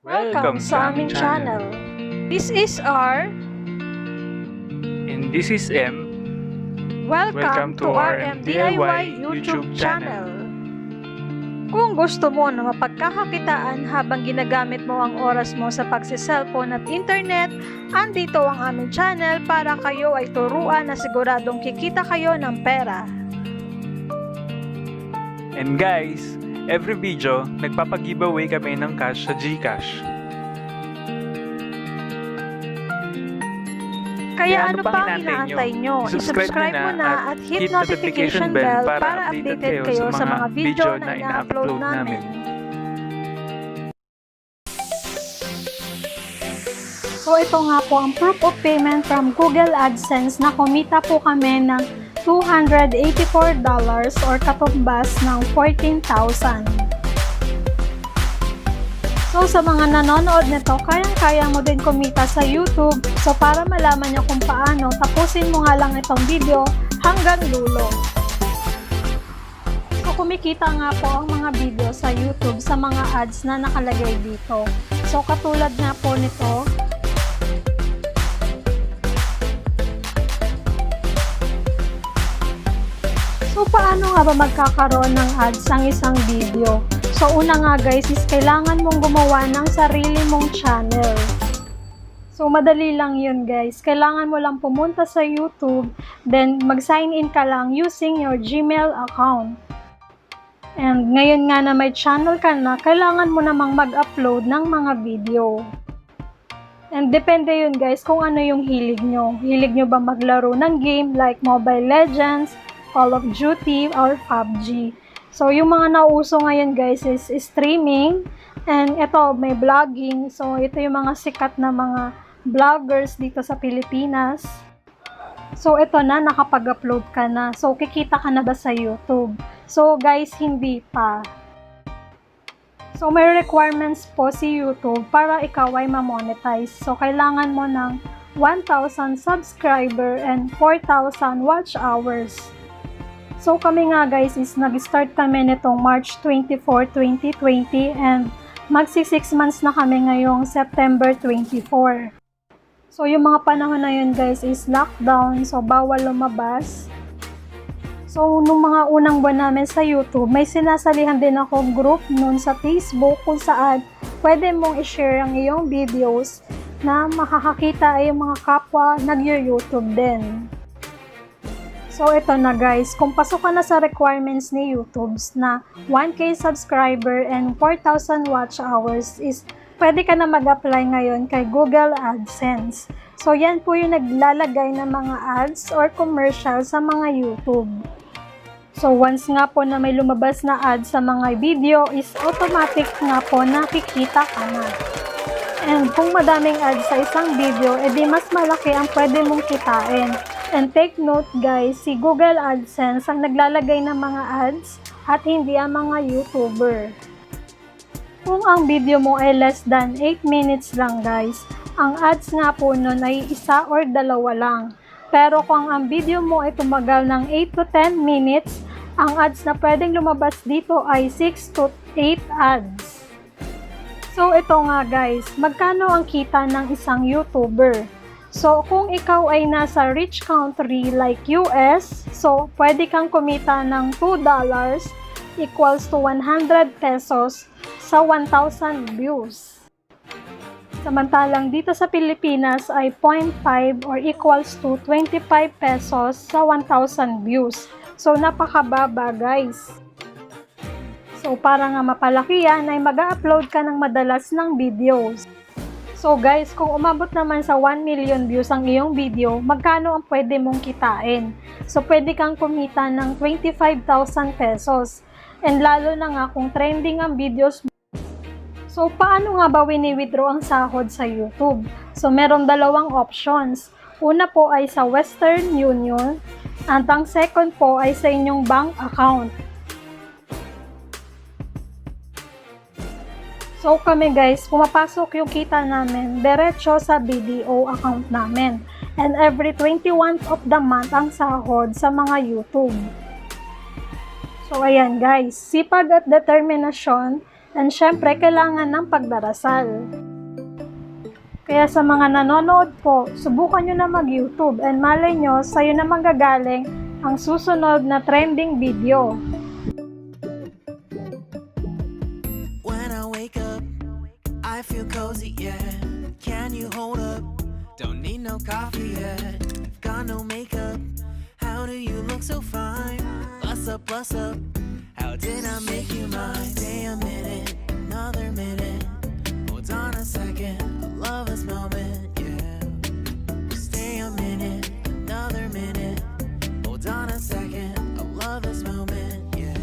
Welcome sa aming channel. This is R. And this is M. Welcome to our MDIY YouTube channel. Kung gusto mo na mapagkakakitaan habang ginagamit mo ang oras mo sa pagsi-cellphone at internet, andito ang aming channel para kayo ay turuan na siguradong kikita kayo ng pera. And guys, every video, nagpapag-giveaway kami ng cash sa GCash. Kaya ano pang inaantay nyo? I-subscribe mo na at hit notification bell para updated kayo sa mga video na ina-upload namin. So ito nga po ang proof of payment from Google AdSense na kumita po kami ng $284 or katumbas ng 14,000. So sa mga nanonood nito, kayang-kaya mo din kumita sa YouTube. So para malaman nyo kung paano, tapusin mo nga lang itong video hanggang dulo. So kumikita nga po ang mga video sa YouTube sa mga ads na nakalagay dito. So katulad nga po nito, so paano nga ba magkakaroon ng ads ang isang video? So una nga guys is kailangan mong gumawa ng sarili mong channel. So madali lang yun guys. Kailangan mo lang pumunta sa YouTube, then mag-sign in ka lang using your Gmail account. And ngayon nga na may channel ka na, kailangan mo namang mag-upload ng mga video. And depende yun guys kung ano yung hilig nyo. Hilig nyo ba maglaro ng game like Mobile Legends, Call of Duty, or PUBG. So, yung mga nauso ngayon guys is streaming, and ito may vlogging. So, ito yung mga sikat na mga vloggers dito sa Pilipinas. So, ito na, nakapag-upload ka na. So, kikita ka na ba sa YouTube? So, guys, hindi pa. So, may requirements po si YouTube para ikaw ay ma-monetize. So, kailangan mo ng 1,000 subscriber and 4,000 watch hours. So kami nga guys is nag-start kami nitong March 24, 2020 and magsi 6 months na kami ngayong September 24. So yung mga panahon na yun guys is lockdown, so bawal lumabas. So nung mga unang buwan namin sa YouTube, may sinasalihan din ako group nun sa Facebook kung saan pwede mong i-share ang iyong videos na makakakita ay yung mga kapwa nag-YouTube din. So, ito na guys, kung pasok ka na sa requirements ni YouTube na 1K subscriber and 4,000 watch hours is pwede ka na mag-apply ngayon kay Google AdSense. So, yan po yung naglalagay ng mga ads or commercial sa mga YouTube. So, once nga po na may lumabas na ads sa mga video is automatic nga po nakikita ka na. And kung madaming ads sa isang video, edi mas malaki ang pwede mong kitain. And take note guys, si Google AdSense ang naglalagay ng mga ads at hindi ang mga YouTuber. Kung ang video mo ay less than 8 minutes lang guys, ang ads nga po nun ay 1 or 2 lang. Pero kung ang video mo ay tumagal ng 8 to 10 minutes, ang ads na pwedeng lumabas dito ay 6 to 8 ads. So ito nga guys, magkano ang kita ng isang YouTuber? So, kung ikaw ay nasa rich country like US, so pwede kang kumita ng $2 equals to 100 pesos sa 1,000 views. Samantalang dito sa Pilipinas ay 0.5 or equals to 25 pesos sa 1,000 views. So, napakababa guys. So, para nga mapalaki yan ay mag-upload ka ng madalas ng videos. So guys, kung umabot naman sa 1 million views ang iyong video, magkano ang pwede mong kitain? So pwede kang kumita ng 25,000 pesos. And lalo na nga kung trending ang videos mo. So paano nga ba wini-withdraw ang sahod sa YouTube? So merong 2 options. Una po ay sa Western Union, at ang second po ay sa inyong bank account. So kami guys, pumapasok yung kita namin diretso sa BDO account namin. And every 21st of the month ang sahod sa mga YouTube. So ayan guys, sipag at determinasyon And syempre, kailangan ng pagdarasal. Kaya sa mga nanonood po, subukan nyo na mag-YouTube and malay nyo, sa'yo na manggagaling ang susunod na trending video. When I wake up, I feel cozy, yeah. Can you hold up? Don't need no coffee yet. Got no makeup. How do you look so fine? Bust up, bust up. How did I make you mine? Stay a minute, another minute. Hold on a second, I love this moment, yeah. Stay a minute, another minute. Hold on a second, I love this moment, yeah.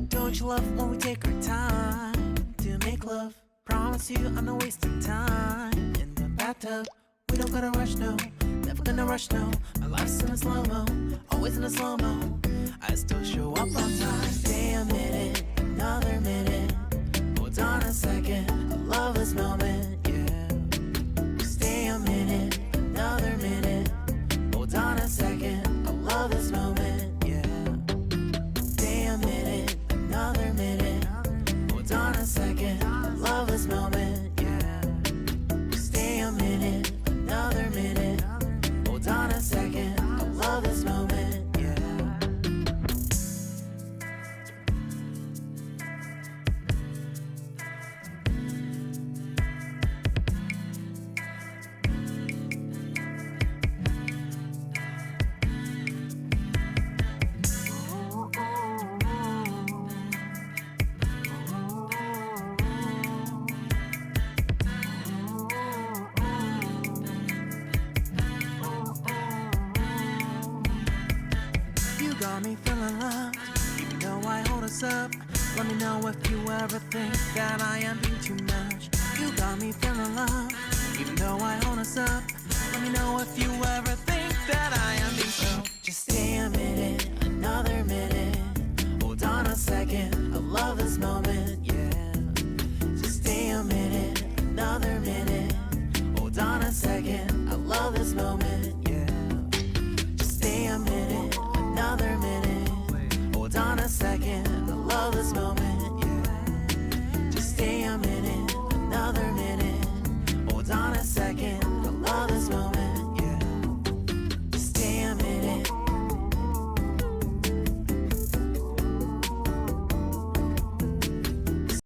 Don't you love when we take our time to make love? Promise you I'm not wasting time in the bathtub. We don't gotta rush, no. Never gonna rush, no. My life's in a slow-mo, always in a slow-mo. I still show up on time. Stay a minute, another minute. Hold on a second, I love this moment, yeah. Stay a minute, another minute. Hold on a second, I love this moment, yeah. Stay a minute, another minute. Hold on a second, I love this moment, yeah. Stay a minute, another minute. Hold on a second, I love this moment, yeah. You got me feeling loved, even though I hold us up. Let me know if you ever think that I am being too much. You got me feeling loved, even though I hold us up. Let me know if you ever think that